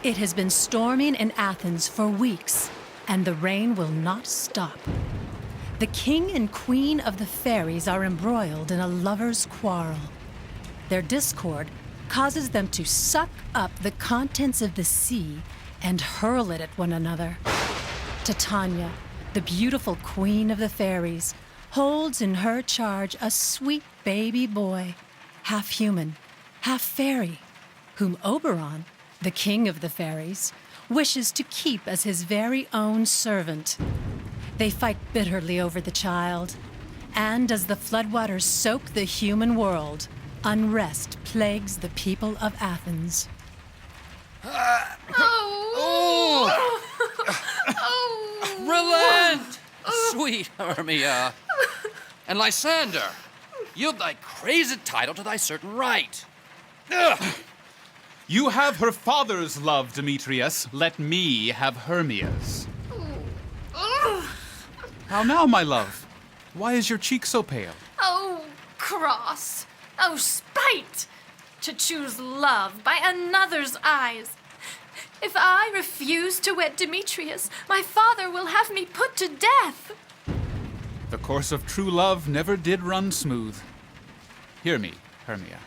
It has been storming in Athens for weeks, and the rain will not stop. The king and queen of the fairies are embroiled in a lover's quarrel. Their discord causes them to suck up the contents of the sea and hurl it at one another. Titania, the beautiful queen of the fairies, holds in her charge a sweet baby boy, half human, half fairy, whom Oberon, the king of the fairies, wishes to keep as his very own servant. They fight bitterly over the child, and as the floodwaters soak the human world, unrest plagues the people of Athens. Relent, sweet Hermia. And Lysander, yield thy crazed title to thy certain right. You have her father's love, Demetrius. Let me have Hermia's. How now, my love? Why is your cheek so pale? Oh, cross. Oh, spite. To choose love by another's eyes. If I refuse to wed Demetrius, my father will have me put to death. The course of true love never did run smooth. Hear me, Hermia.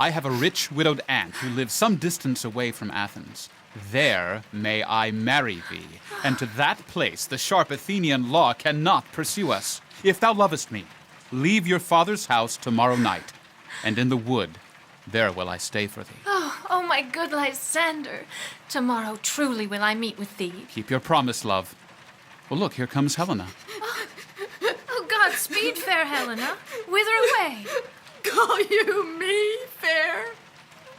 I have a rich widowed aunt who lives some distance away from Athens. There may I marry thee, and to that place the sharp Athenian law cannot pursue us. If thou lovest me, leave your father's house tomorrow night, and in the wood there will I stay for thee. Oh, my good Lysander. Tomorrow truly will I meet with thee. Keep your promise, love. Well, look, here comes Helena. Oh, Godspeed, fair Helena. Whither away? Call you me fair?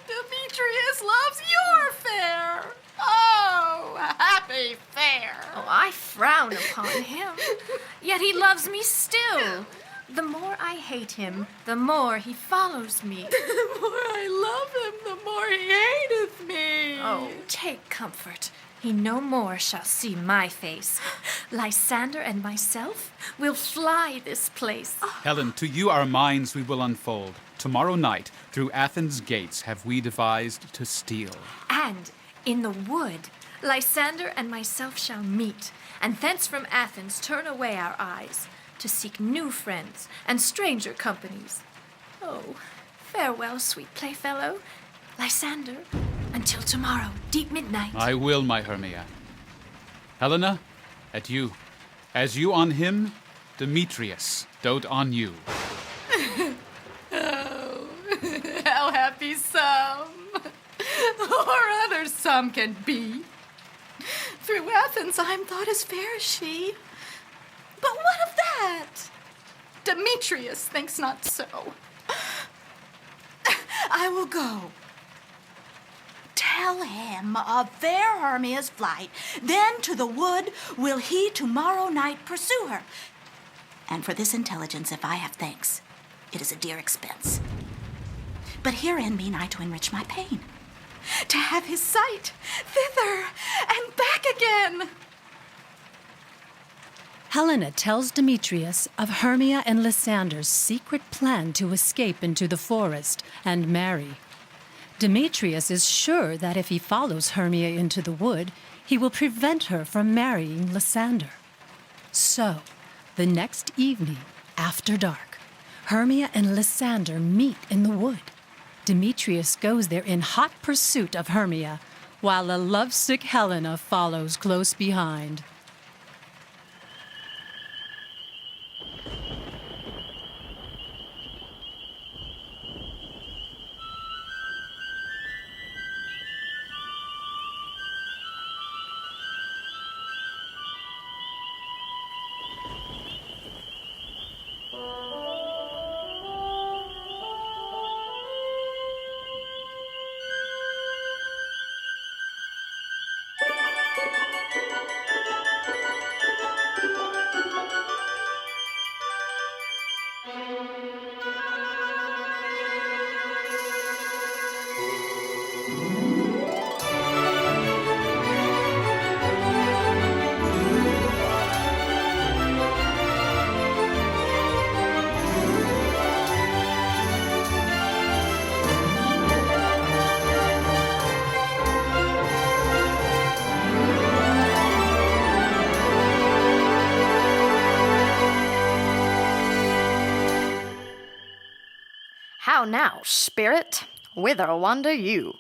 Demetrius loves your fair. Oh, happy fair. Oh, I frown upon him. Yet he loves me still. The more I hate him, the more he follows me. The more I love him, the more he hateth me. Oh, take comfort. He no more shall see my face. Lysander and myself will fly this place. Helen, to you our minds we will unfold. Tomorrow night, through Athens' gates have we devised to steal. And in the wood, Lysander and myself shall meet, and thence from Athens turn away our eyes, to seek new friends and stranger companies. Oh, farewell, sweet playfellow. Lysander, until tomorrow, deep midnight. I will, my Hermia. Helena, at you. As you on him, Demetrius dote on you. Oh, how happy some, or other some can be. Through Athens I am thought as fair as she. But what of that? Demetrius thinks not so. I will go. Tell him of fair Hermia's flight. Then to the wood will he tomorrow night pursue her. And for this intelligence, if I have thanks, it is a dear expense. But herein mean I to enrich my pain, to have his sight thither and back again. Helena tells Demetrius of Hermia and Lysander's secret plan to escape into the forest and marry. Demetrius is sure that if he follows Hermia into the wood, he will prevent her from marrying Lysander. So, the next evening, after dark, Hermia and Lysander meet in the wood. Demetrius goes there in hot pursuit of Hermia, while a lovesick Helena follows close behind. now, spirit, whither wander you?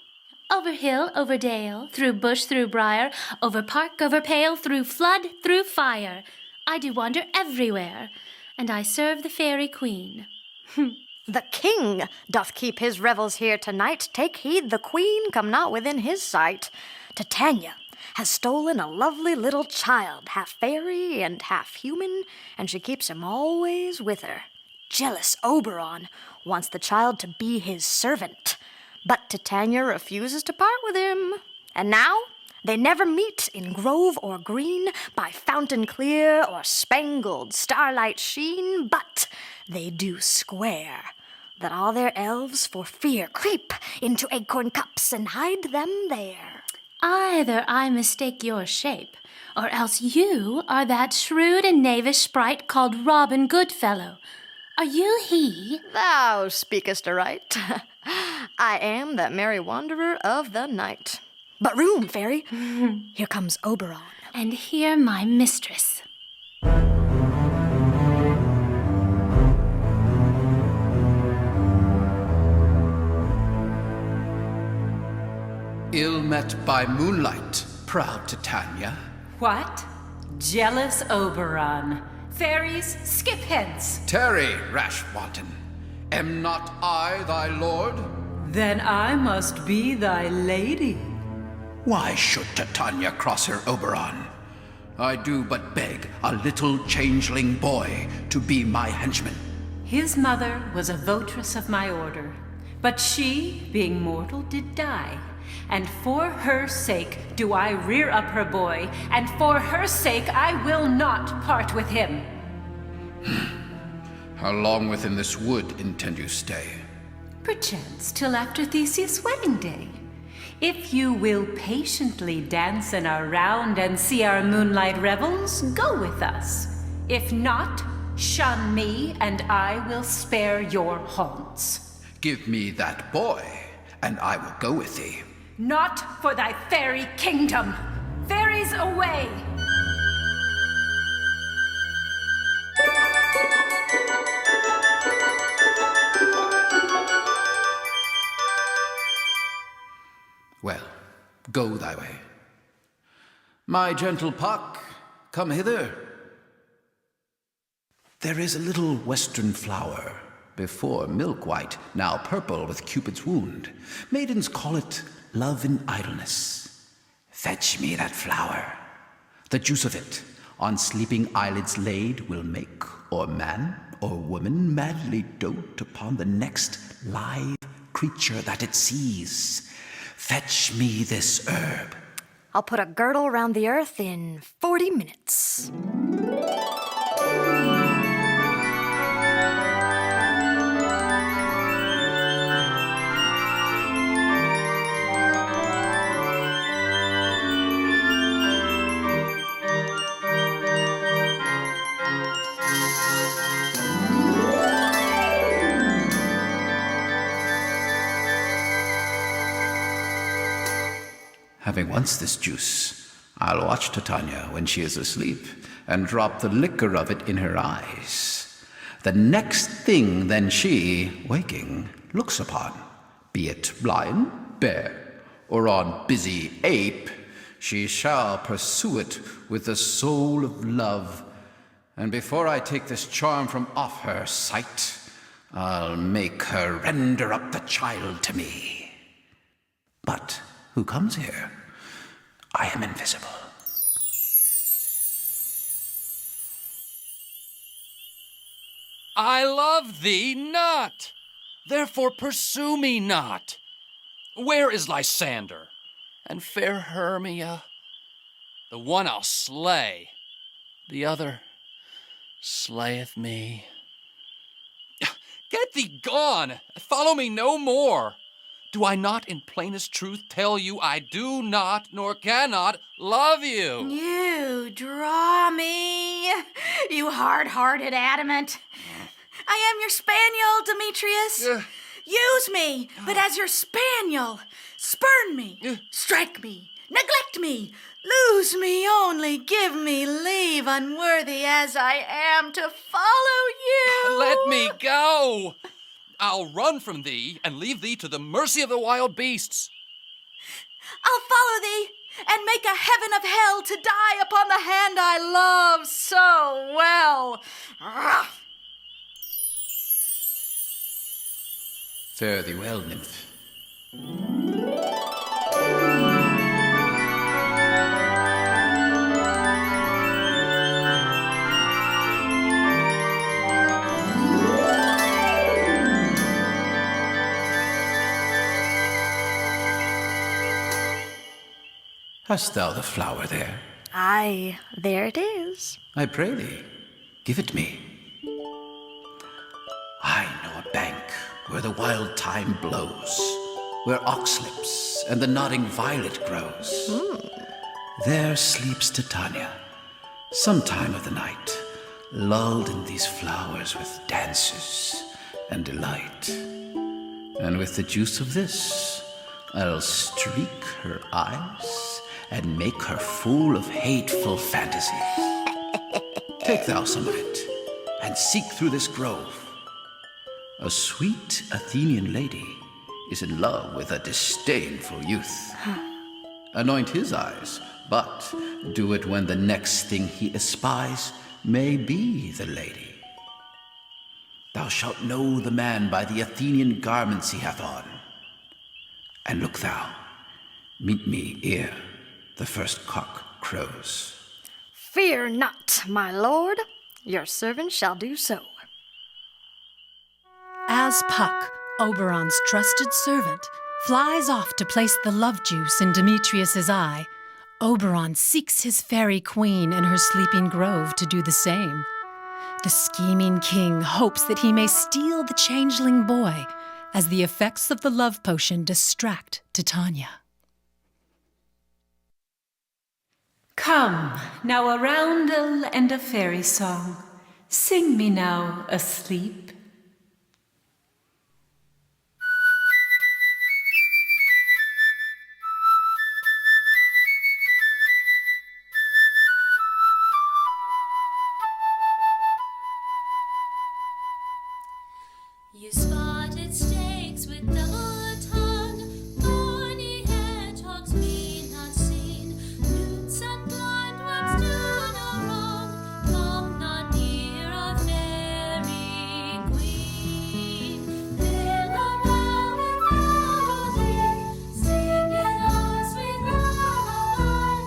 Over hill, over dale, through bush, through briar, over park, over pale, through flood, through fire. I do wander everywhere, and I serve the fairy queen. The king doth keep his revels here tonight. Take heed the queen come not within his sight. Titania has stolen a lovely little child, half fairy and half human, and she keeps him always with her. Jealous Oberon wants the child to be his servant, but Titania refuses to part with him. And now they never meet in grove or green, by fountain clear or spangled starlight sheen, but they do square that all their elves for fear creep into acorn cups and hide them there. Either I mistake your shape, or else you are that shrewd and knavish sprite called Robin Goodfellow. Are you he? Thou speakest aright. I am that merry wanderer of the night. But room, fairy. Here comes Oberon. And here my mistress. Ill met by moonlight, proud Titania. What? Jealous Oberon. Fairies, skip hence. Tarry, rash wanton. Am not I thy lord? Then I must be thy lady. Why should Titania cross her Oberon? I do but beg a little changeling boy to be my henchman. His mother was a votress of my order, but she, being mortal, did die. And for her sake do I rear up her boy, and for her sake I will not part with him. How long within this wood intend you stay? Perchance till after Theseus' wedding day. If you will patiently dance in our round and see our moonlight revels, go with us. If not, shun me, and I will spare your haunts. Give me that boy, and I will go with thee. Not for thy fairy kingdom. Fairies away! Well, go thy way. My gentle Puck, come hither. There is a little western flower, before milk white, now purple with Cupid's wound. Maidens call it love in idleness. Fetch me that flower. The juice of it, on sleeping eyelids laid, will make or man or woman madly dote upon the next live creature that it sees. Fetch me this herb. I'll put a girdle round the earth in 40 minutes. Having once this juice, I'll watch Titania when she is asleep and drop the liquor of it in her eyes. The next thing then she, waking, looks upon, be it lion, bear, or on busy ape, she shall pursue it with the soul of love. And before I take this charm from off her sight, I'll make her render up the child to me. But who comes here? I am invisible. I love thee not, therefore pursue me not. Where is Lysander and fair Hermia? The one I'll slay, the other slayeth me. Get thee gone, follow me no more. Do I not in plainest truth tell you I do not nor cannot love you? You draw me, you hard-hearted adamant. I am your spaniel, Demetrius. Use me, but as your spaniel. Spurn me, strike me, neglect me, lose me, only give me leave, unworthy as I am to follow you. Let me go. I'll run from thee and leave thee to the mercy of the wild beasts. I'll follow thee and make a heaven of hell to die upon the hand I love so well. Fare thee well, nymph. Hast thou the flower there? Aye, there it is. I pray thee, give it me. I know a bank where the wild thyme blows, where oxlips and the nodding violet grows. There sleeps Titania, some time of the night, lulled in these flowers with dances and delight. And with the juice of this, I'll streak her eyes and make her full of hateful fantasies. Take thou some of it, and seek through this grove. A sweet Athenian lady is in love with a disdainful youth. Anoint his eyes, but do it when the next thing he espies may be the lady. Thou shalt know the man by the Athenian garments he hath on. And look thou, meet me ere the first cock crows. Fear not, my lord. Your servant shall do so. As Puck, Oberon's trusted servant, flies off to place the love juice in Demetrius's eye, Oberon seeks his fairy queen in her sleeping grove to do the same. The scheming king hopes that he may steal the changeling boy as the effects of the love potion distract Titania. Come, now a roundel and a fairy song. Sing me now asleep. You spotted snakes with double tongue, thorny hedgehogs we not seen, newts and blindworms do no wrong, come not near a fairy queen. Fill around with melody, singing our sweet lullaby,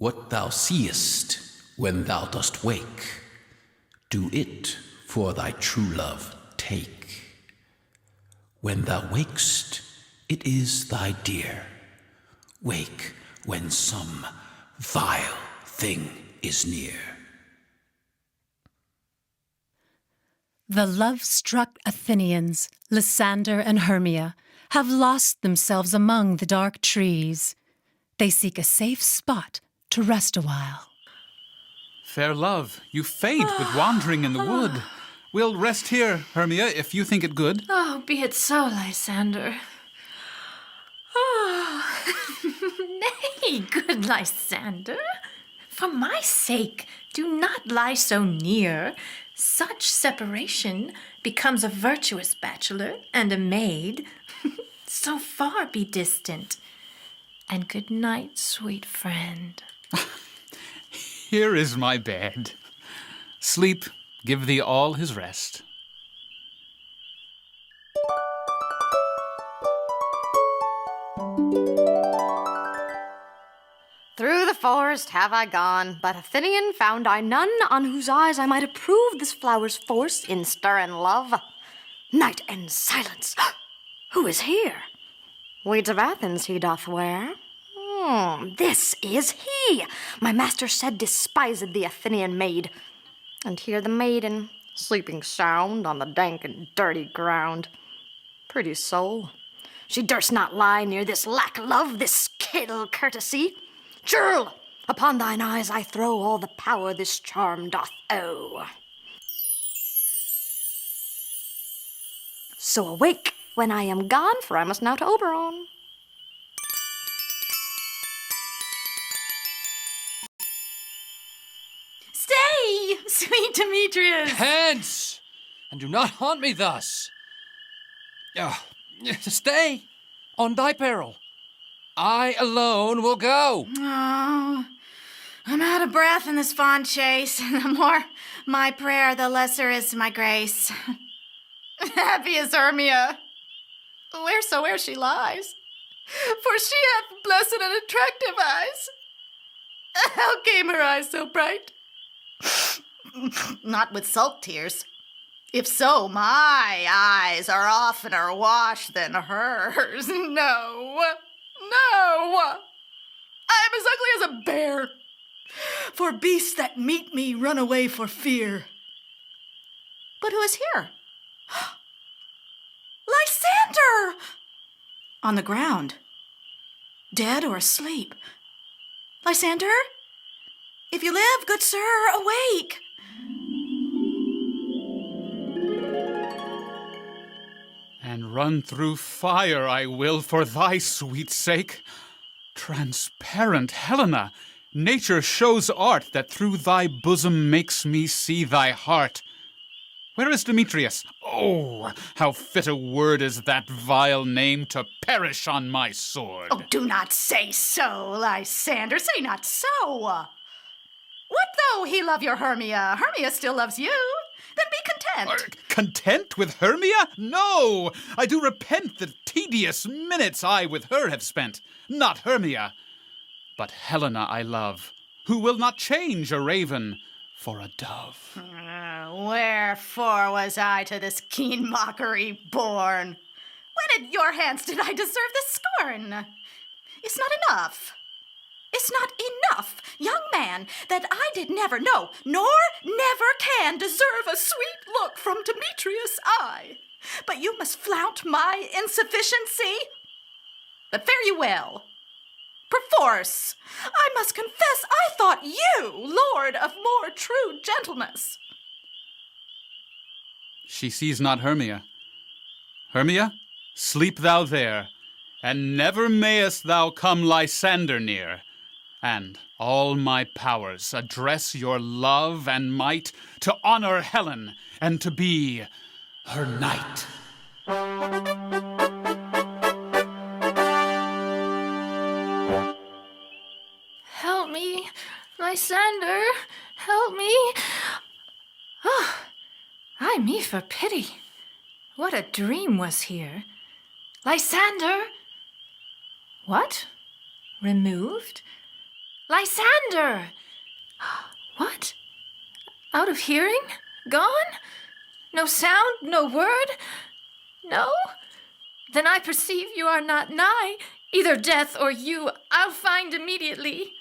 What thou seest when thou dost wake, do it for thy true love take. When thou wakest, it is thy dear. Wake when some vile thing is near. The love-struck Athenians, Lysander and Hermia, have lost themselves among the dark trees. They seek a safe spot to rest a while. Fair love, you fade with wandering in the wood. We'll rest here, Hermia, if you think it good. Oh, be it so, Lysander. Oh, nay, good Lysander. For my sake, do not lie so near. Such separation becomes a virtuous bachelor and a maid. So far be distant. And good night, sweet friend. Here is my bed. Sleep, give thee all his rest. Through the forest have I gone, but Athenian found I none on whose eyes I might approve this flower's force in stirring love. Night and silence! Who is here? Weeds of Athens he doth wear. This is he, my master said despised the Athenian maid. And here the maiden, sleeping sound on the dank and dirty ground. Pretty soul, she durst not lie near this lack love, this kittle courtesy. Churl, upon thine eyes I throw all the power this charm doth owe. So awake when I am gone, for I must now to Oberon. Stay, sweet Demetrius! Hence! And do not haunt me thus. Stay, on thy peril. I alone will go. Oh, I'm out of breath in this fond chase. The more my prayer, the lesser is my grace. Happy is Hermia, wheresoe'er she lies, for she hath blessed and attractive eyes. How came her eyes so bright? Not with salt tears. If so, my eyes are oftener washed than hers. No. I am as ugly as a bear. For beasts that meet me run away for fear. But who is here? Lysander! On the ground. Dead or asleep. Lysander? If you live, good sir, awake. And run through fire I will for thy sweet sake. Transparent Helena, nature shows art that through thy bosom makes me see thy heart. Where is Demetrius? Oh, how fit a word is that vile name to perish on my sword. Oh, do not say so, Lysander, say not so. What though he love your Hermia? Hermia still loves you. Then be content. Content with Hermia? No! I do repent the tedious minutes I with her have spent. Not Hermia, but Helena I love, who will not change a raven for a dove. Wherefore was I to this keen mockery born? When at your hands did I deserve this scorn? It's not enough. It's not enough, young man, that I did never know, nor never can deserve a sweet look from Demetrius' eye. But you must flout my insufficiency. But fare you well. Perforce, I must confess I thought you lord of more true gentleness. She sees not Hermia. Hermia, sleep thou there, and never mayest thou come Lysander near. And all my powers address your love and might to honor Helen and to be her knight. Help me, Lysander, help me. Oh, ay me for pity. What a dream was here. Lysander! What? Removed? Lysander! What? Out of hearing? Gone? No sound, no word? No? Then I perceive you are not nigh. Either death or you I'll find immediately.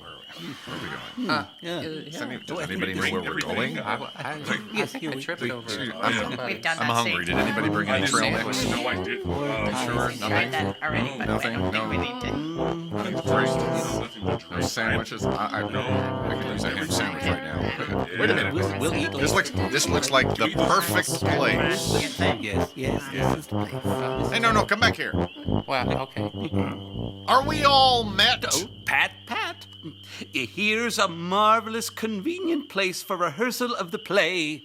Where are we going? Does anybody know where we're going? I tripped over. We've done I'm hungry. Did anybody bring any trail mix? No, I didn't. Sure? Tried that already, but Nothing? I don't think No. we need to. No sandwiches? I could use a ham sandwich right now. Wait a minute. We'll eat This looks like the perfect place. Yes. Hey, no, come back here. Well, okay. Are we all met? Oh, Pat. Here's a marvelous, convenient place for rehearsal of the play.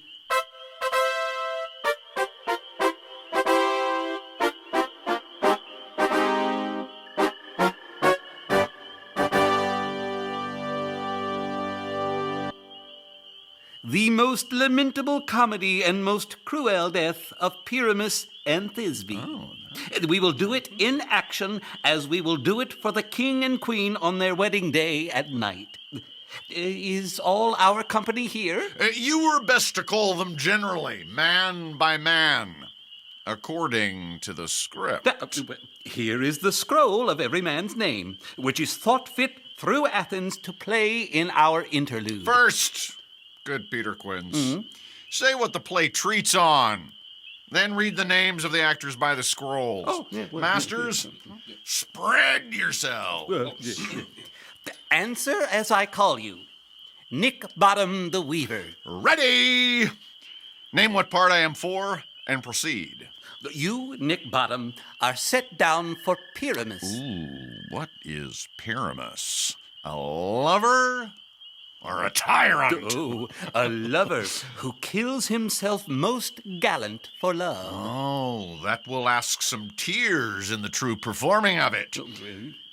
The most lamentable comedy and most cruel death of Pyramus and Thisbe. We will do it in action as we will do it for the king and queen on their wedding day at night. Is all our company here? You were best to call them generally, man by man, according to the script. Here is the scroll of every man's name, which is thought fit through Athens to play in our interlude. First, good Peter Quince, say what the play treats on. Then read the names of the actors by the scrolls. Masters, spread yourselves. Answer as I call you. Nick Bottom the Weaver. Ready! Name what part I am for and proceed. You, Nick Bottom, are set down for Pyramus. What is Pyramus? A lover or a tyrant? Oh, a lover who kills himself most gallant for love. Oh, that will ask some tears in the true performing of it.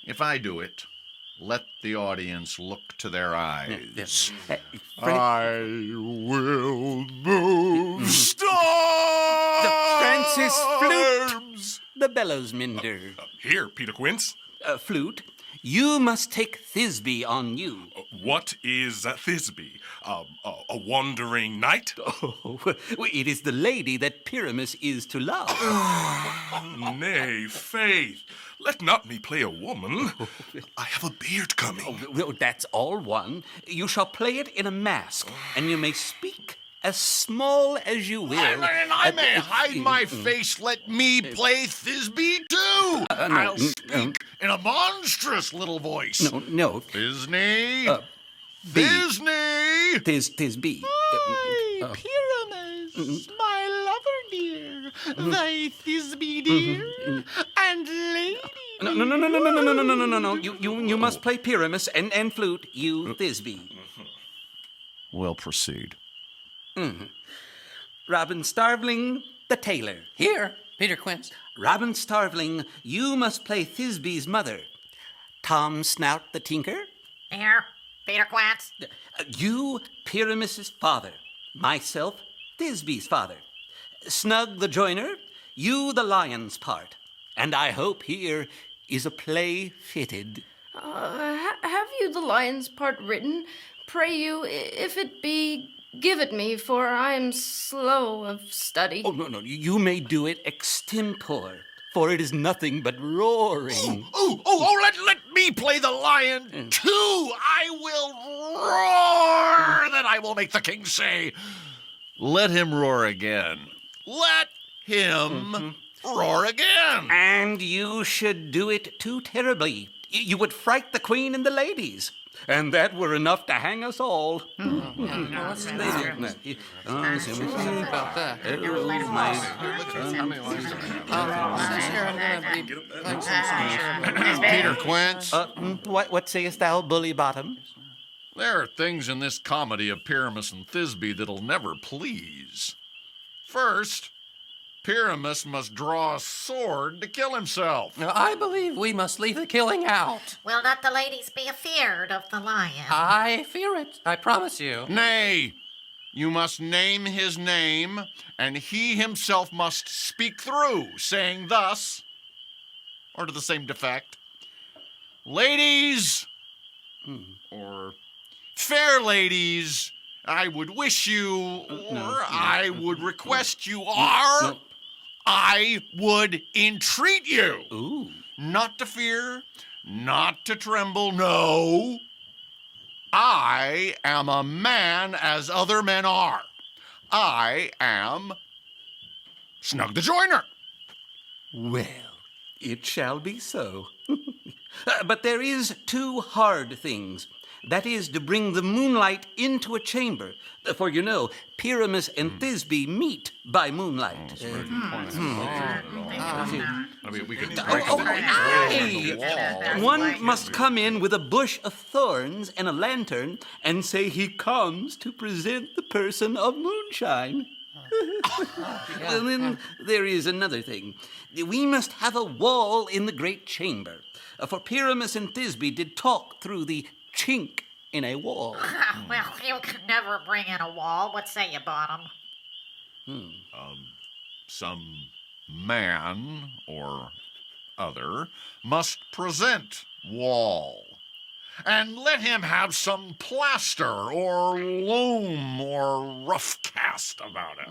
If I do it, let the audience look to their eyes. I will move stars. The Francis Flute, the bellows mender. Here, Peter Quince. Flute, you must take Thisbe on you. What is Thisbe? A wandering knight? Oh, it is the lady that Pyramus is to love. Nay, faith. Let not me play a woman. I have a beard coming. Oh, that's all one. You shall play it in a mask, and you may speak as small as you will. I may hide my face. Let me play Thisbe too. I'll speak in a monstrous little voice. No. Thisbe. Thisbe. Thisbe. Hi, Pyramus, my lover dear, thy Thisbe dear, and lady. No. You must play Pyramus and flute, you Thisbe. We'll proceed. Robin Starveling, the tailor. Here, Peter Quince. Robin Starveling, you must play Thisbe's mother. Tom Snout, the tinker. Here, Peter Quince. You, Pyramus's father. Myself, Thisbe's father. Snug the joiner, you the lion's part. And I hope here is a play fitted. Have you the lion's part written? Pray you, if it be, give it me, for I am slow of study. Oh, no, you may do it extempore, for it is nothing but roaring. Let me play the lion too. I will roar, that I will make the king say. Let him roar again. Let him roar again. And you should do it too terribly. You would fright the queen and the ladies. And that were enough to hang us all. About that. Peter Quince. What sayest thou, Bully Bottom? There are things in this comedy of Pyramus and Thisbe that'll never please. First, Pyramus must draw a sword to kill himself. I believe we must leave the killing out. Will not the ladies be afeard of the lion? I fear it, I promise you. Nay, you must name his name, and he himself must speak through, saying thus, or to the same defect, ladies, or fair ladies, I would wish you, or I would request you, or I would entreat you. Not to fear, not to tremble, no, I am a man as other men are. I am Snug the Joiner. Well, it shall be so. But there is two hard things. That is to bring the moonlight into a chamber. For you know, Pyramus and Thisbe meet by moonlight. One must come in with a bush of thorns and a lantern and say he comes to present the person of moonshine. And then there is another thing. We must have a wall in the great chamber. For Pyramus and Thisbe did talk through the chink in a wall. Well, you can never bring in a wall. What say you, Bottom? Some man or other must present wall. And let him have some plaster or loam or rough cast about it.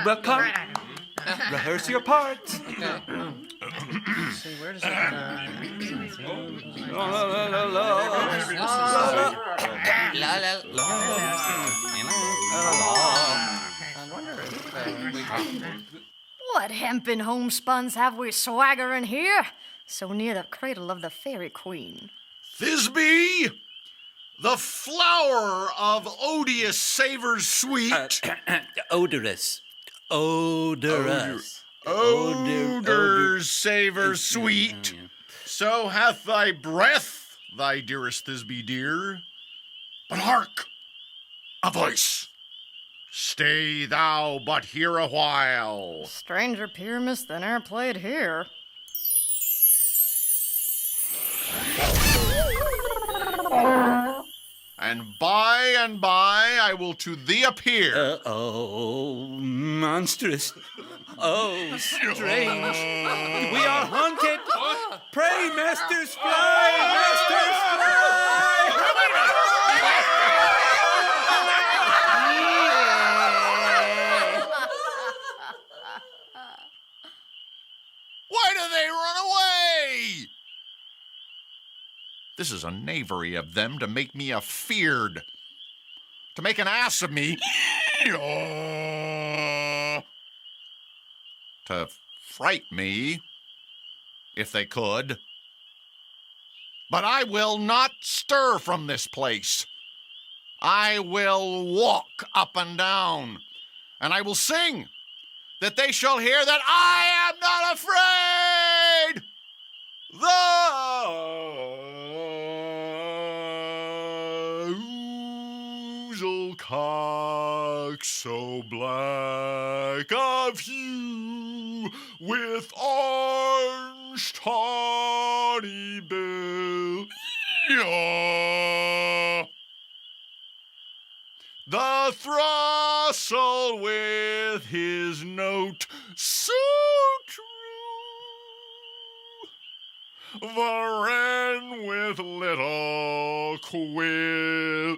Well, come. Rehearse your parts. See, where does it What hempen homespuns have we swaggering here? So near the cradle of the fairy queen. Thisbe, the flower of odious savors sweet. Odorous. Odorous. Odors savor sweet. So hath thy breath, thy dearest Thisbe dear. But hark, a voice. Stay thou but here a while. Stranger Pyramus than e'er played here. And by I will to thee appear. Oh, monstrous. Oh, strange. We are haunted. Pray, masters, fly! Masters, fly! Why do they run away? This is a knavery of them to make me afeard, to make an ass of me, to fright me, if they could. But I will not stir from this place. I will walk up and down, and I will sing, that they shall hear that I am not afraid. The ouzel cock so black of hue, with orange tawny bill. The throstle with his note so true, the wren with little quill.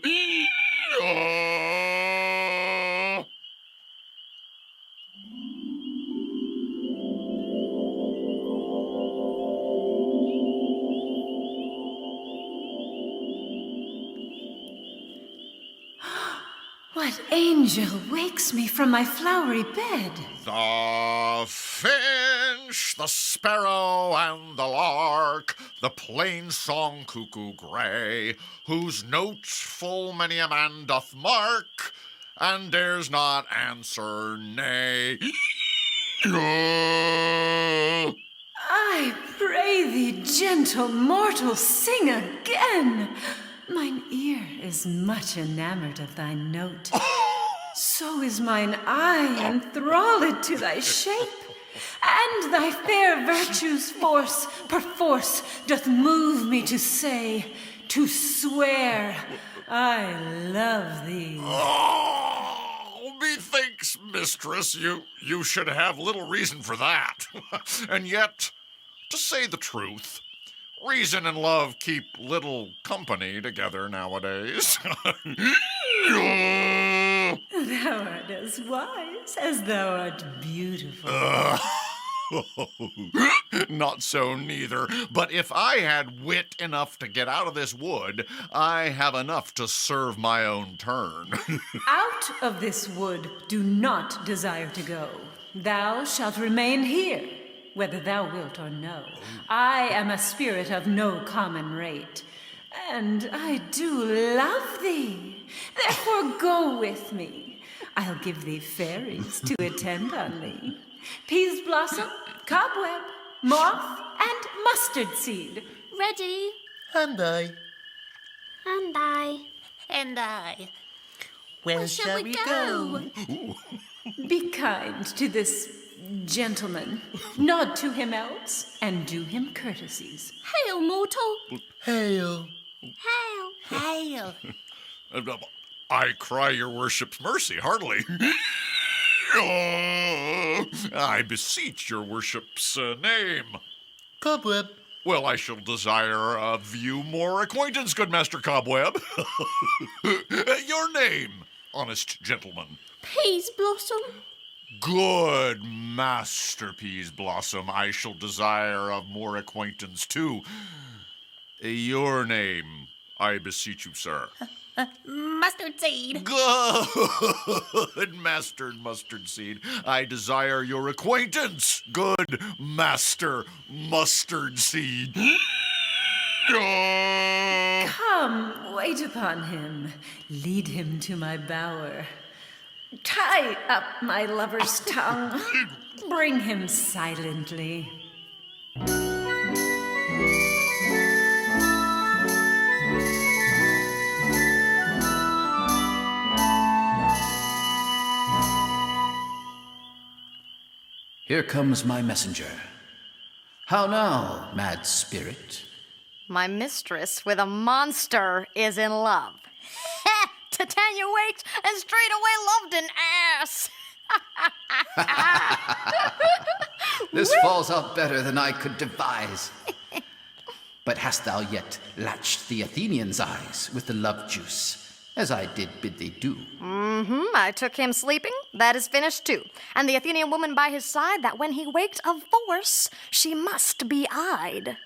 What angel wakes me from my flowery bed? The finch, the sparrow, and the lark, the plain song cuckoo gray, whose note full many a man doth mark, and dares not answer nay. I pray thee, gentle mortal, sing again. Mine ear is much enamored of thy note. So is mine eye enthralled to thy shape, and thy fair virtue's force perforce doth move me to say, to swear, I love thee. Oh, methinks, mistress, you should have little reason for that. And yet, to say the truth, reason and love keep little company together nowadays. Thou art as wise as thou art beautiful. Not so neither. But if I had wit enough to get out of this wood, I have enough to serve my own turn. Out of this wood do not desire to go. Thou shalt remain here, whether thou wilt or no. I am a spirit of no common rate, and I do love thee. Therefore go with me. I'll give thee fairies to attend on thee. Peas blossom, cobweb, moth, and mustard seed. Ready. And I. And I. And I. Where shall we go? Be kind to this gentleman. Nod to him, elves, and do him courtesies. Hail, mortal. Hail. Hail. Hail. I cry your worship's mercy, heartily. I beseech your worship's name. Cobweb. Well, I shall desire of you more acquaintance, good Master Cobweb. Your name, honest gentleman. Peas blossom. Good Master Peas Blossom, I shall desire of more acquaintance too. Your name, I beseech you, sir. Mustard seed. Good Master Mustard Seed, I desire your acquaintance, good Master Mustard Seed. Come, wait upon him. Lead him to my bower. Tie up my lover's tongue. Bring him silently. Here comes my messenger. How now, mad spirit? My mistress with a monster is in love. Titania waked and straightway loved an ass. This falls out better than I could devise. But hast thou yet latched the Athenian's eyes with the love juice, as I did bid thee do? I took him sleeping. That is finished too. And the Athenian woman by his side, that when he waked of force, she must be eyed.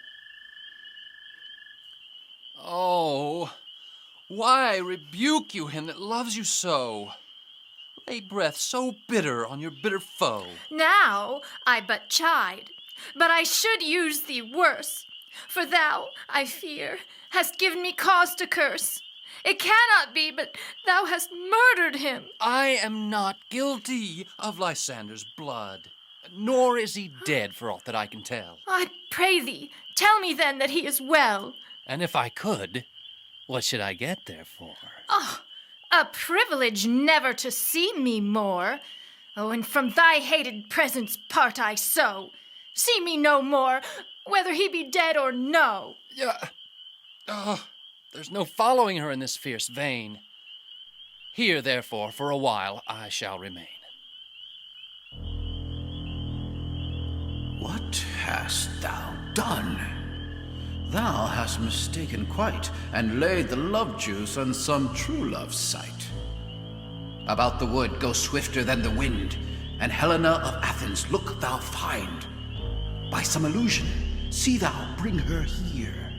Oh, why rebuke you him that loves you so? Lay breath so bitter on your bitter foe. Now I but chide, but I should use thee worse. For thou, I fear, hast given me cause to curse. It cannot be, but thou hast murdered him. I am not guilty of Lysander's blood, nor is he dead for aught that I can tell. I pray thee, tell me then that he is well. And if I could, what should I get therefore? Oh, a privilege never to see me more. Oh, and from thy hated presence part I so. See me no more, whether he be dead or no. There's no following her in this fierce vein. Here, therefore, for a while I shall remain. What hast thou done? Thou hast mistaken quite, and laid the love juice on some true love's sight. About the wood go swifter than the wind, and Helena of Athens look thou find. By some illusion, see thou bring her here.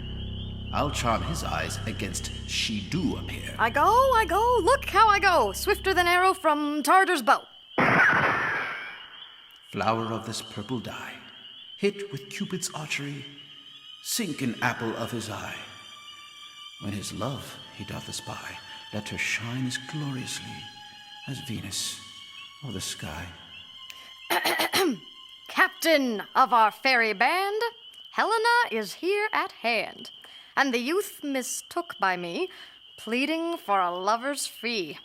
I'll charm his eyes against she do appear. I go, look how I go, swifter than arrow from Tartar's bow. Flower of this purple dye, hit with Cupid's archery, sink an apple of his eye. When his love he doth espy, let her shine as gloriously as Venus or the sky. Captain of our fairy band, Helena is here at hand, and the youth mistook by me, pleading for a lover's fee.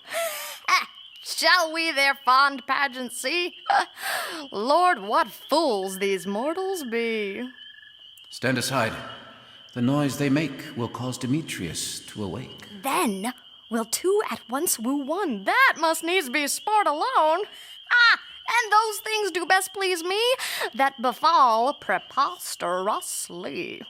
Shall we their fond pageant see? Lord, what fools these mortals be. Stand aside. The noise they make will cause Demetrius to awake. Then will two at once woo one. That must needs be sport alone. And those things do best please me that befall preposterously.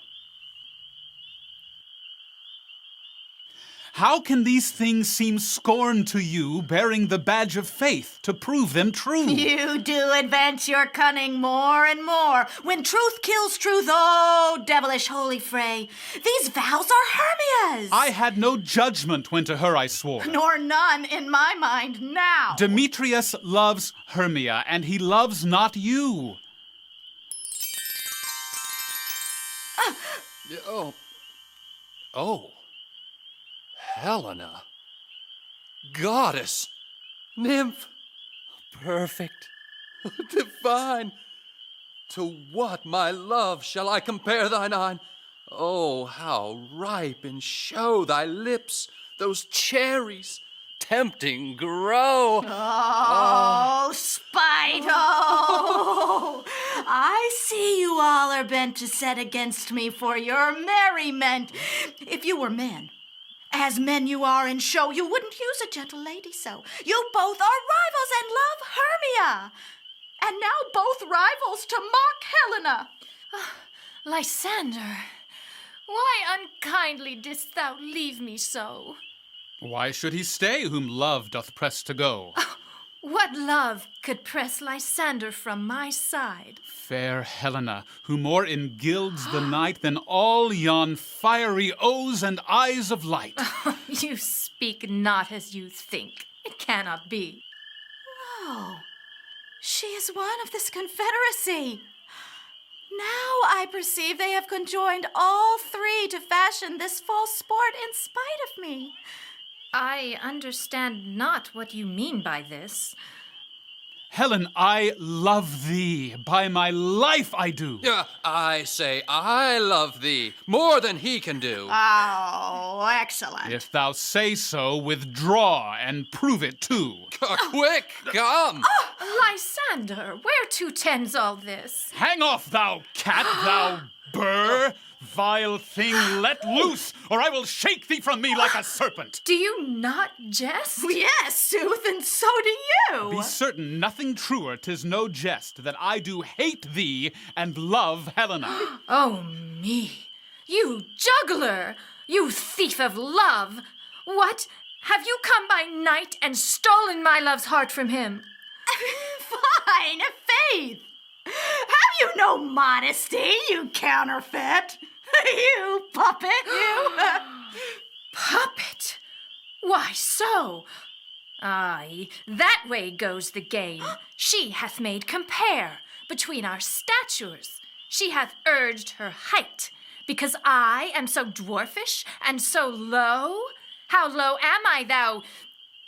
How can these things seem scorn to you, bearing the badge of faith to prove them true? You do advance your cunning more and more. When truth kills truth, oh, devilish holy fray. These vows are Hermia's. I had no judgment when to her I swore. Nor none in my mind now. Demetrius loves Hermia, and he loves not you. Oh. Helena. Goddess. Nymph. Perfect. Divine. To what, my love, shall I compare thine eye? Oh, how ripe in show thy lips, those cherries, tempting grow. Oh, spite, oh! I see you all are bent to set against me for your merriment. If you were men, as men you are in show, you wouldn't use a gentle lady so. You both are rivals and love Hermia. And now both rivals to mock Helena. Lysander, why unkindly didst thou leave me so? Why should he stay whom love doth press to go? What love could press Lysander from my side? Fair Helena, who more engilds the night than all yon fiery O's and eyes of light. You speak not as you think. It cannot be. Oh, she is one of this confederacy. Now I perceive they have conjoined all three to fashion this false sport in spite of me. I understand not what you mean by this. Helen, I love thee. By my life I do. I say I love thee more than he can do. Oh, excellent. If thou say so, withdraw and prove it too. Quick, come. Lysander, whereto tends all this? Hang off, thou cat, thou burr. Vile thing, let loose, or I will shake thee from me like a serpent. Do you not jest? Yes, sooth, and so do you. Be certain nothing truer, 'tis no jest, that I do hate thee and love Helena. Oh, me, you juggler, you thief of love. What, have you come by night and stolen my love's heart from him? Fine, faith. Have you no modesty, you counterfeit? You puppet, you. Puppet? Why so? Aye, that way goes the game. She hath made compare between our statures. She hath urged her height, because I am so dwarfish and so low. How low am I, thou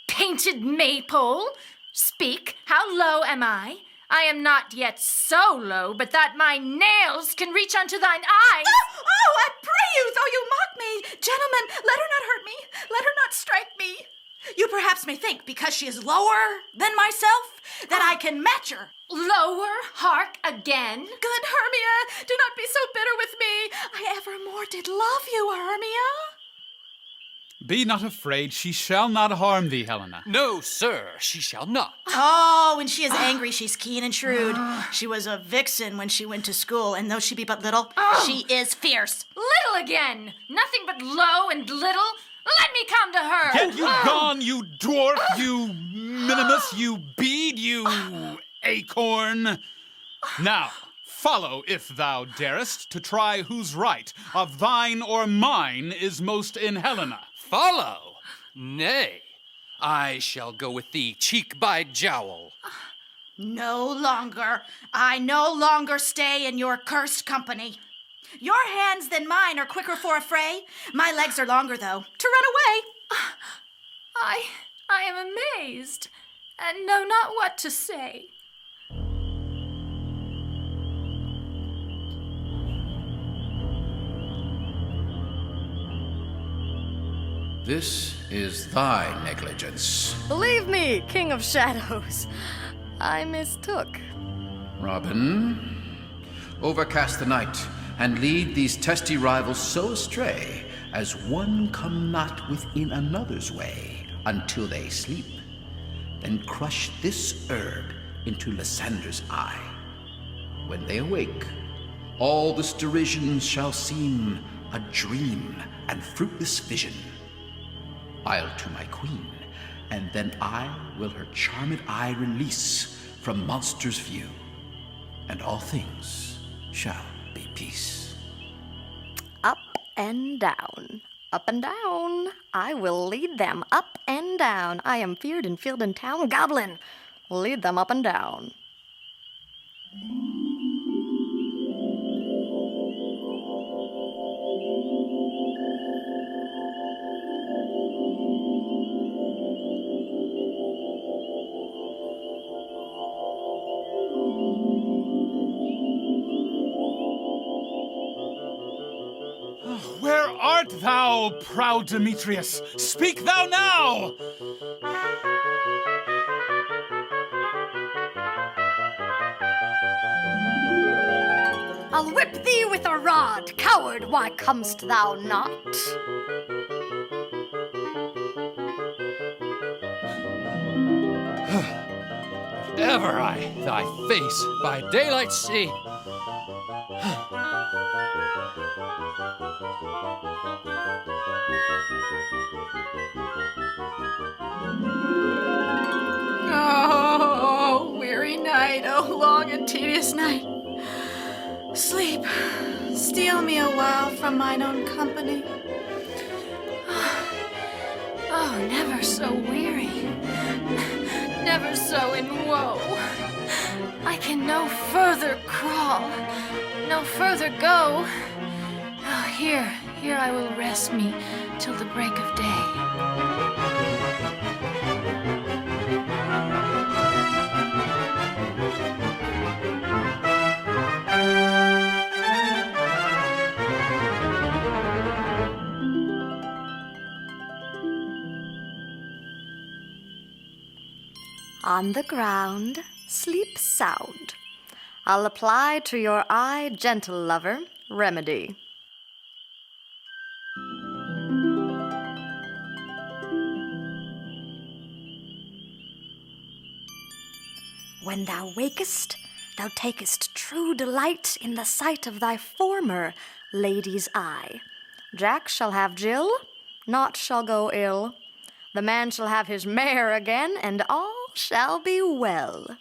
painted maypole? Speak, how low am I? I am not yet so low, but that my nails can reach unto thine eyes. Oh, I pray you, though you mock me. Gentlemen, let her not hurt me. Let her not strike me. You perhaps may think, because she is lower than myself, that I can match her. Lower? Hark again? Good Hermia, do not be so bitter with me. I evermore did love you, Hermia. Be not afraid, she shall not harm thee, Helena. No, sir, she shall not. Oh, when she is angry, she's keen and shrewd. She was a vixen when she went to school, and though she be but little, she is fierce. Little again! Nothing but low and little. Let me come to her! Get you gone, you dwarf, you minimus, you bead, you acorn! Now, follow, if thou darest, to try whose right, of thine or mine, is most in Helena. Follow? Nay, I shall go with thee cheek by jowl. No longer. I no longer stay in your cursed company. Your hands than mine are quicker for a fray. My legs are longer, though, to run away. I am amazed, and know not what to say. This is thy negligence. Believe me, King of Shadows, I mistook. Robin, overcast the night, and lead these testy rivals so astray, as one come not within another's way, until they sleep. Then crush this herb into Lysander's eye. When they awake, all this derision shall seem a dream and fruitless vision. I'll to my queen, and then I will her charmed eye release from monster's view, and all things shall be peace. Up and down, up and down. I will lead them up and down. I am feared in field and town. Goblin, lead them up and down. Where art thou, proud Demetrius? Speak thou now! I'll whip thee with a rod. Coward, why comest thou not? If ever I thy face by daylight see. Oh, weary night, oh, long and tedious night. Sleep, steal me a while from mine own company. Oh, never so weary, never so in woe. I can no further crawl, no further go. Oh, here I will rest me till the break of day. On the ground, sleep sound. I'll apply to your eye, gentle lover, remedy. When thou wakest, thou takest true delight in the sight of thy former lady's eye. Jack shall have Jill, naught shall go ill. The man shall have his mare again, and all shall be well.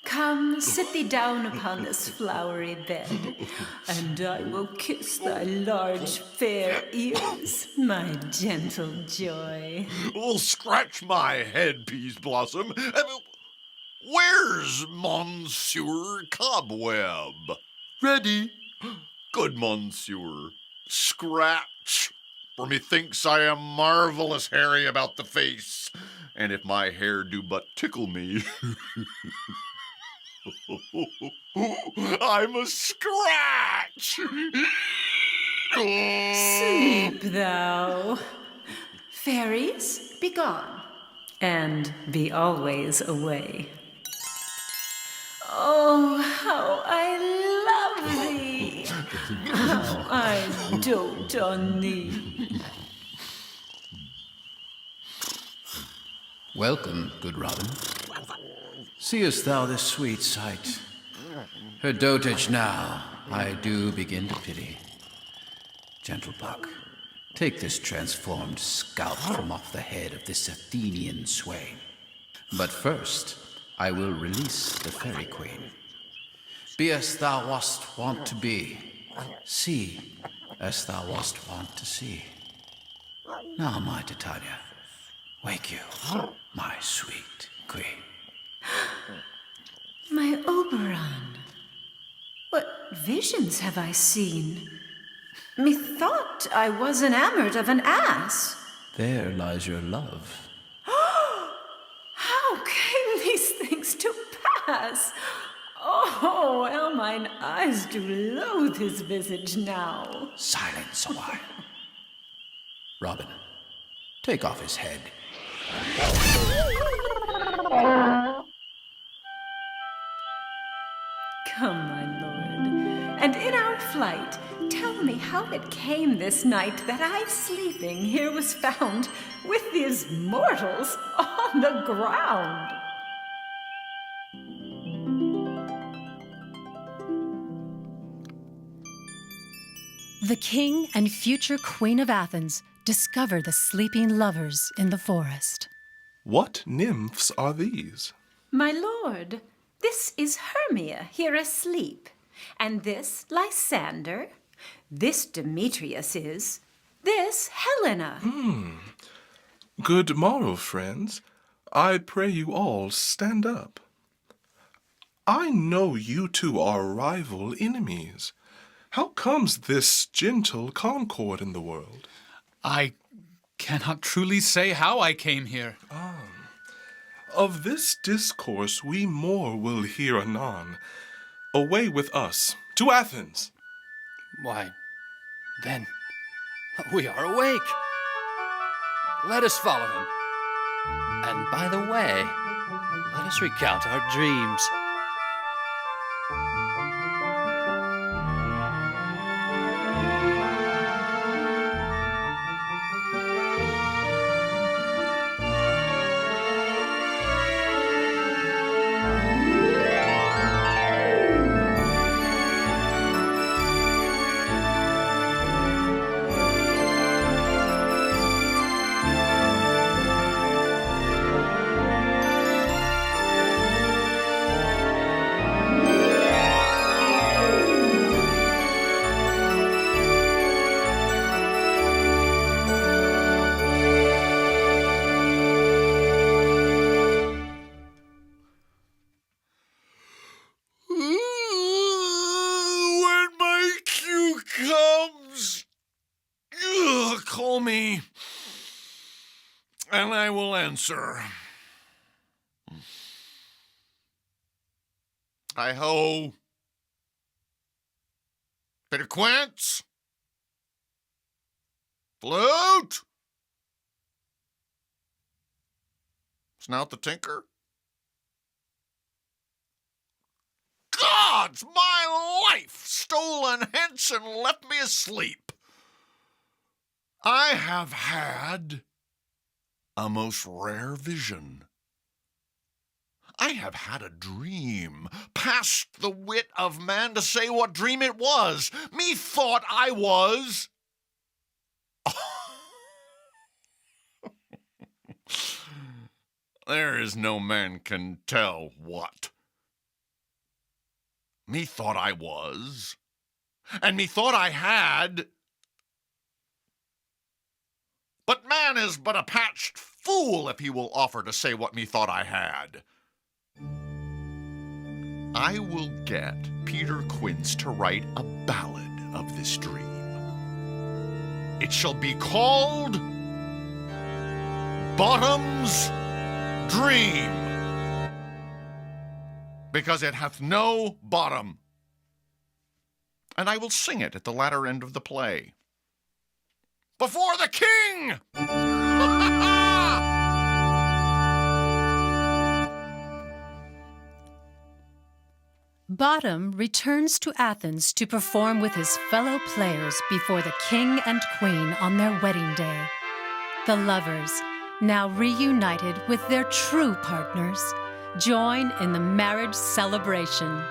Come, sit thee down upon this flowery bed, and I will kiss thy large fair ears, my gentle joy. Oh, scratch my head, Peas Blossom. Where's Monsieur Cobweb? Ready. Good, Monsieur. Scratch, for methinks I am marvelous hairy about the face, and if my hair do but tickle me, I must scratch. Sleep thou. Fairies, be gone, and be always away. Oh, how I love thee! How I dote on thee! Welcome, good Robin. Seest thou this sweet sight? Her dotage now I do begin to pity. Gentle Puck, take this transformed scalp from off the head of this Athenian swain. But first, I will release the fairy queen. Be as thou wast wont to be. See as thou wast wont to see. Now, my Titania, wake you, my sweet queen. My Oberon, what visions have I seen? Methought I was enamored of an ass. There lies your love. How came these things to pass? Oh, how mine eyes do loathe his visage now. Silence a while. Robin, take off his head. Come, my lord, and in our flight, tell me how it came this night that I sleeping here was found with these mortals on on the ground. The king and future queen of Athens discover the sleeping lovers in the forest. What nymphs are these? My lord, this is Hermia here asleep, and this Lysander, this Demetrius is, this Helena. Good morrow, friends. I pray you all stand up. I know you two are rival enemies. How comes this gentle concord in the world? I cannot truly say how I came here. Of this discourse we more will hear anon. Away with us, to Athens. Why, then, we are awake. Let us follow him. And by the way, let us recount our dreams. When my cue comes, call me, and I will answer. Hi-ho. Bit of quince. Flute. Snout the tinker. Gods, my life stolen hence and left me asleep. I have had a most rare vision. I have had a dream, past the wit of man to say what dream it was. Methought I was... There is no man can tell what. Methought I was, and methought I had. But man is but a patched fool if he will offer to say what methought I had. I will get Peter Quince to write a ballad of this dream. It shall be called Bottom's Dream, because it hath no bottom. And I will sing it at the latter end of the play. Before the king! Bottom returns to Athens to perform with his fellow players before the king and queen on their wedding day. The lovers, now reunited with their true partners, join in the marriage celebration.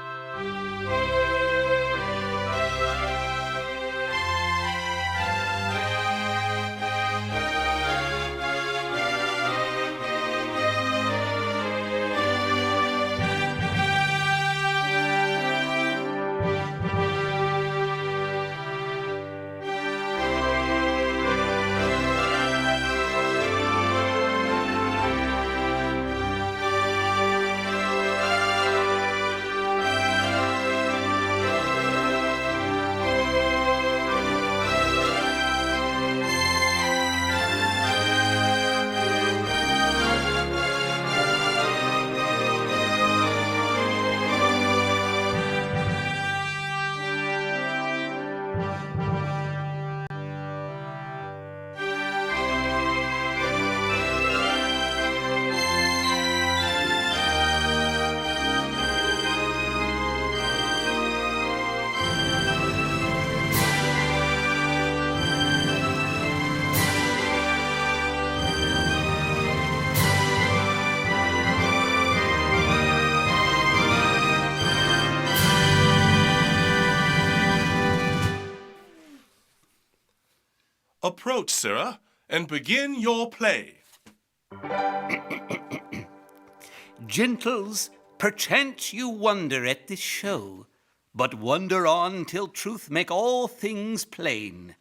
Approach, sirrah, and begin your play. Gentles, perchance you wonder at this show, but wonder on till truth make all things plain.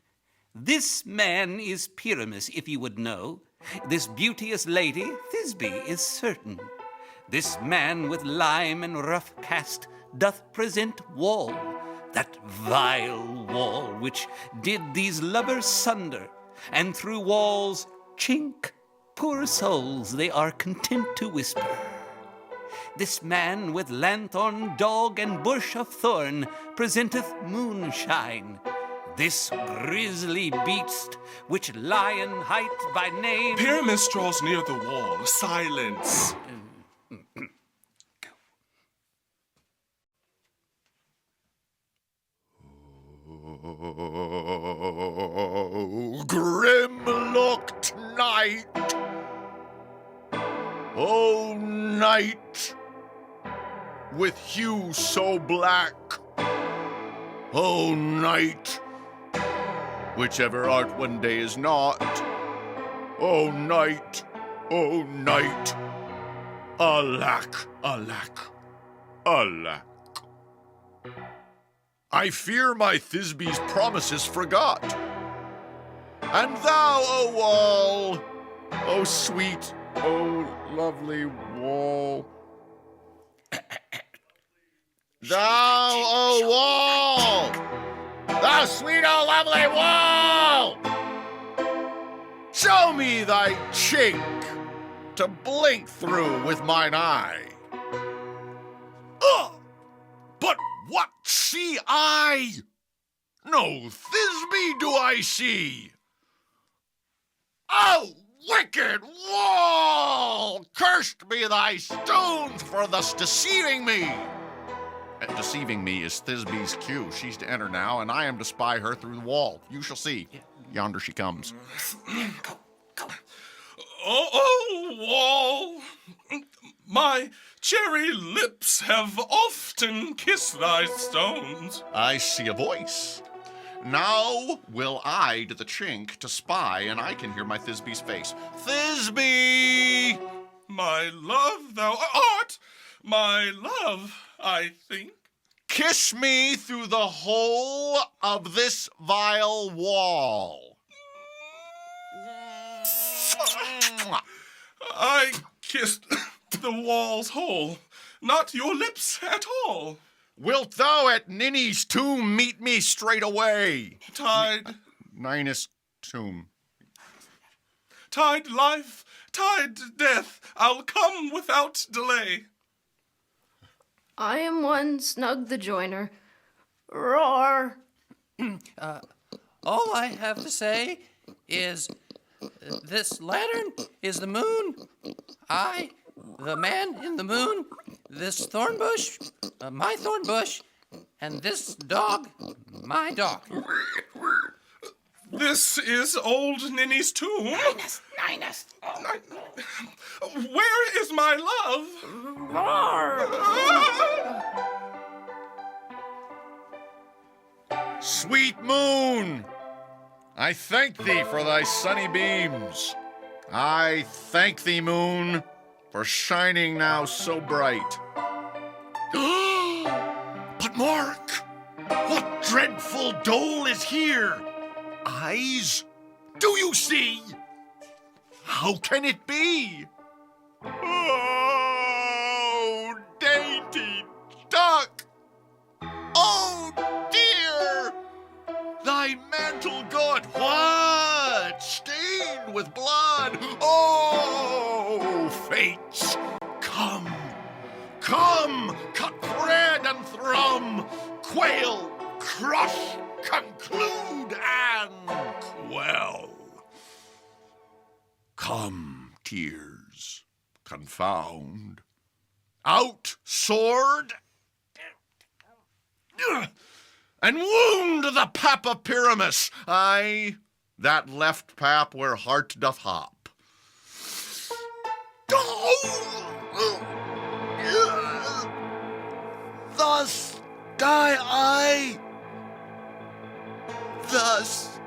This man is Pyramus, if you would know. This beauteous lady, Thisbe, is certain. This man with lime and rough cast doth present Wall, that vile wall which did these lovers sunder, and through Wall's chink, poor souls they are content to whisper. This man with lanthorn, dog, and bush of thorn presenteth moonshine. This grisly beast, which lion hight by name... Pyramus draws near the wall. Silence. Oh, grim-looked night. Oh, night, with hue so black. Oh, night, whichever art one day is not. Oh, night, alack, alack, alack. I fear my Thisbe's promises forgot. And thou, O wall, O sweet, O lovely wall, thou, O wall, thou sweet, O lovely wall, show me thy chink to blink through with mine eye. But what see I? No Thisbe do I see. Oh, wicked wall! Cursed be thy stones for thus deceiving me. Deceiving me is Thisbe's cue. She's to enter now, and I am to spy her through the wall. You shall see. Yonder she comes. Oh, wall! My cherry lips have often kissed thy stones. I see a voice. Now will I to the chink to spy, and I can hear my Thisbe's face. Thisbe! My love, thou art my love, I think. Kiss me through the whole of this vile wall. I kissed the wall's hole, not your lips at all. Wilt thou at Ninny's tomb meet me straightway? Tide. Ninus' tomb. Tide life, tide death, I'll come without delay. I am one Snug the Joiner. Roar! All I have to say is this lantern is the moon. I, the man in the moon, this thorn bush, my thorn bush, and this dog, my dog. This is old Ninny's tomb. Ninus. Where is my love? Sweet moon, I thank thee for thy sunny beams. I thank thee, moon, for shining now so bright. But mark, what dreadful dole is here? Eyes, do you see? How can it be? Oh, dainty duck! Oh, dear! Thy mantle got what? Stained with blood. Oh, fates, come, come, cut thread and thrum, quail, crush, conclude, and quell. Come, tears, confound. Out, sword, and wound the pap of Pyramus. Aye, that left pap where heart doth hop. Thus die I. Thus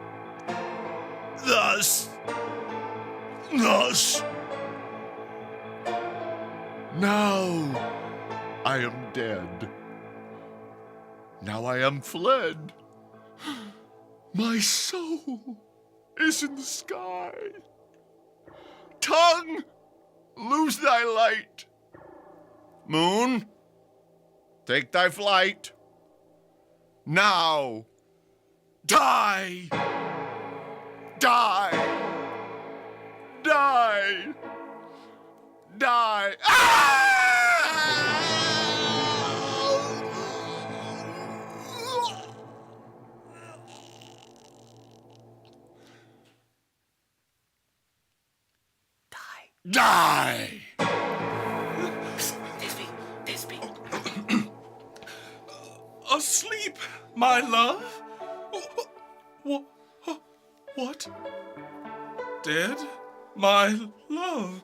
Thus, now I am dead. Now I am fled. My soul is in the sky. Tongue, lose thy light. Moon, take thy flight. Now, die. Die. Die. Die. Die! Thisbe. Asleep, my love? What? Dead, my love?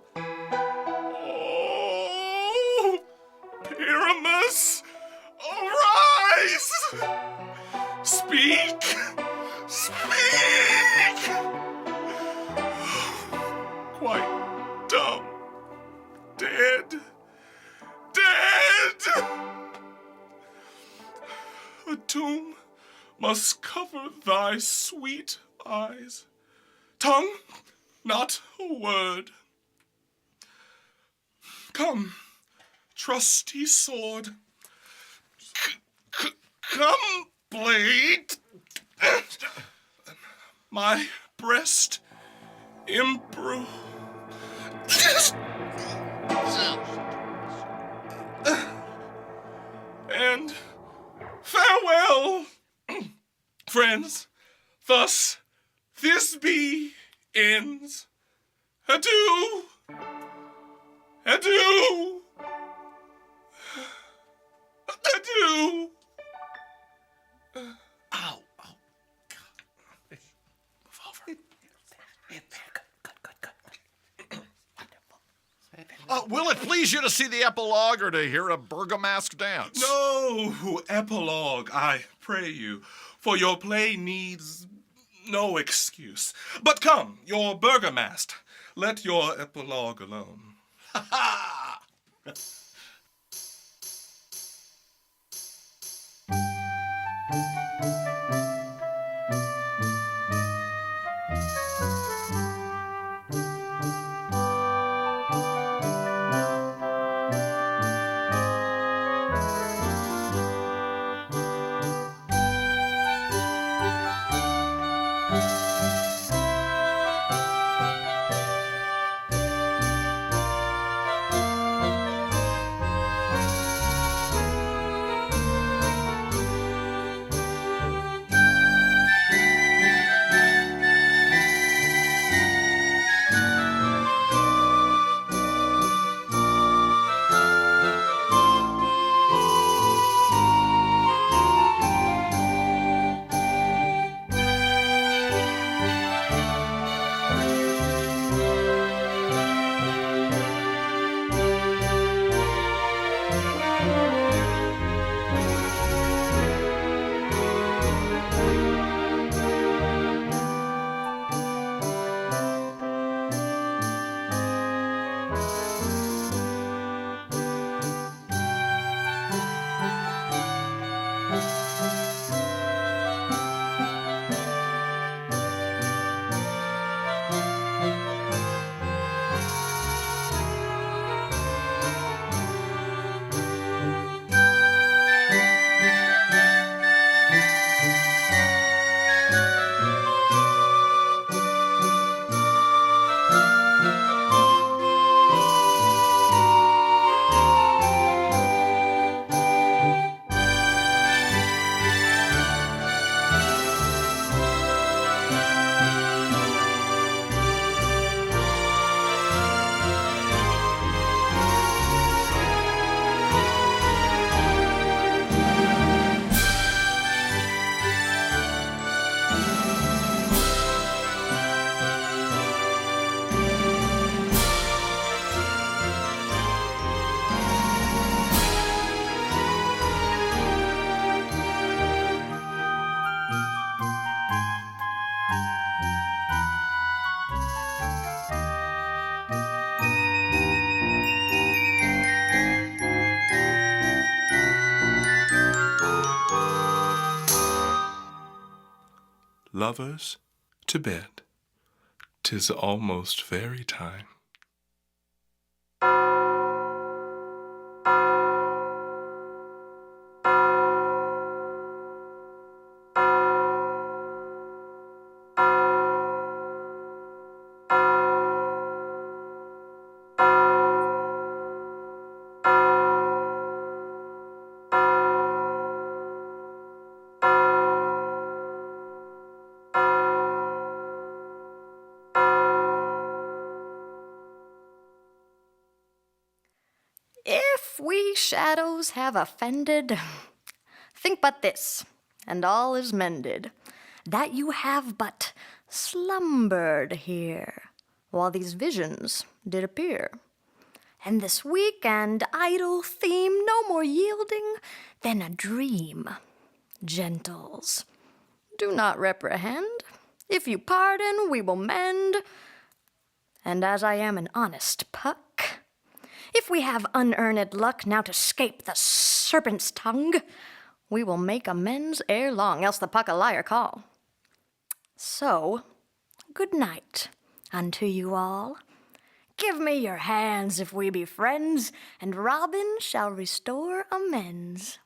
Oh, Pyramus, arise! Speak! Speak! Quite dumb. Dead. Dead! A tomb must cover thy sweet eyes. Tongue, not a word. Come, trusty sword. Come, blade. My breast improve. And farewell, friends. Thus Thisbe ends. Adieu. Adieu. Adieu. Ow. Move over. Will it please you to see the epilogue or to hear a burgomask dance? No epilogue, I pray you, for your play needs no excuse. But come, your burgomast, let your epilogue alone. Ha ha! lovers, to bed. 'Tis almost fairy time. If we shadows have offended, think but this, and all is mended, that you have but slumbered here, while these visions did appear. And this weak and idle theme no more yielding than a dream. Gentles, do not reprehend. If you pardon, we will mend. And as I am an honest puck, if we have unearned luck now to scape the serpent's tongue, we will make amends ere long, else the puck a liar call. So, good night unto you all. Give me your hands if we be friends, and Robin shall restore amends.